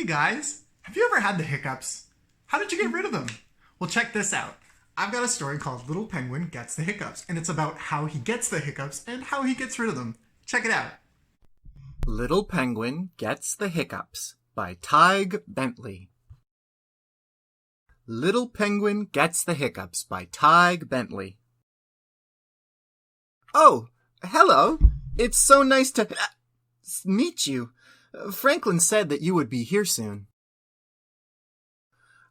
Hey guys, have you ever had the hiccups? How did you get rid of them? Well, check this out. I've got a story called Little Penguin Gets the Hiccups, and it's about how he gets the hiccups and how he gets rid of them. Check it out. Little Penguin Gets the Hiccups by Tig Bentley. Little Penguin Gets the Hiccups by Tig Bentley. Oh, hello. It's so nice to meet you. Franklin said that you would be here soon.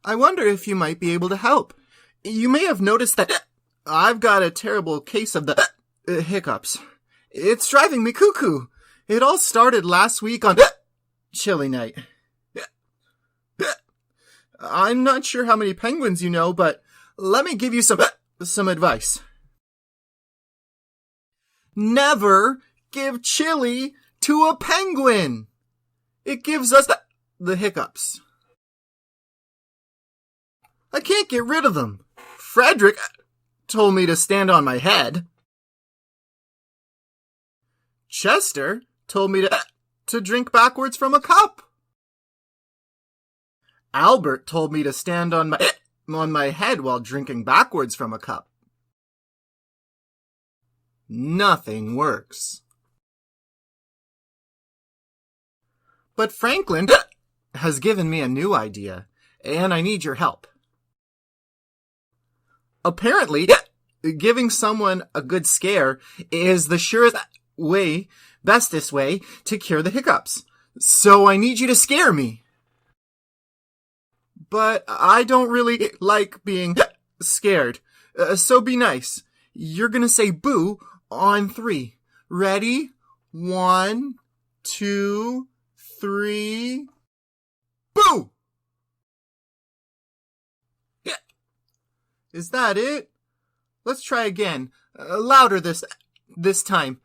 I wonder if you might be able to help. You may have noticed that I've got a terrible case of the hiccups. It's driving me cuckoo. It all started last week on chilli night. I'm not sure how many penguins you know, but let me give you some advice. Never give chili to a penguin. It gives us the hiccups. I can't get rid of them. Frederick told me to stand on my head. Chester told me to drink backwards from a cup. Albert told me to stand on my head while drinking backwards from a cup. Nothing works. But Franklin has given me a new idea, and I need your help. Apparently, giving someone a good scare is the surest way, bestest way to cure the hiccups. So I need you to scare me. But I don't really like being scared. So be nice. You're gonna say boo on 3. Ready? 1, 2, 3. Boo! Yeah. Is that it? Let's try again. Louder this time.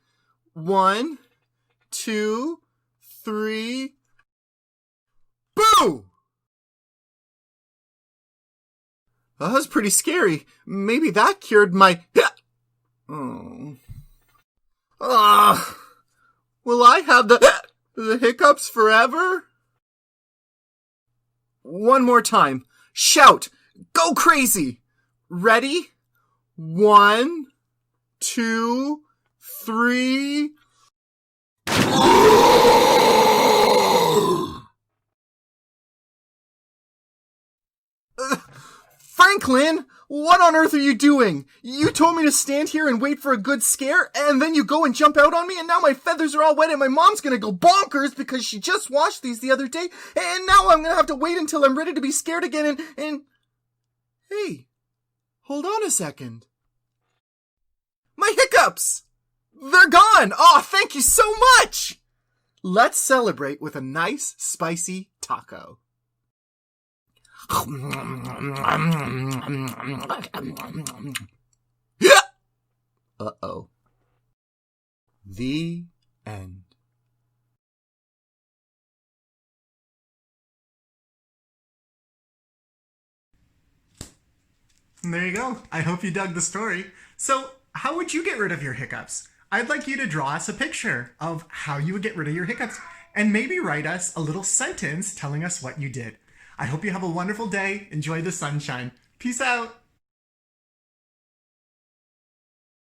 1, 2, 3. Boo! That was pretty scary. Maybe that cured my... Oh. Will I have the hiccups forever? One more time. Shout. Go crazy. Ready? 1, 2, 3. Franklin, what on earth are you doing? You told me to stand here and wait for a good scare, and then you go and jump out on me, and now my feathers are all wet, and my mom's gonna go bonkers because she just washed these the other day, and now I'm gonna have to wait until I'm ready to be scared again, and... Hey, hold on a second. My hiccups! They're gone! Oh, thank you so much! Let's celebrate with a nice, spicy taco. Uh-oh. The end. And there you go. I hope you dug the story. So, how would you get rid of your hiccups? I'd like you to draw us a picture of how you would get rid of your hiccups and maybe write us a little sentence telling us what you did. I hope you have a wonderful day. Enjoy the sunshine. Peace out.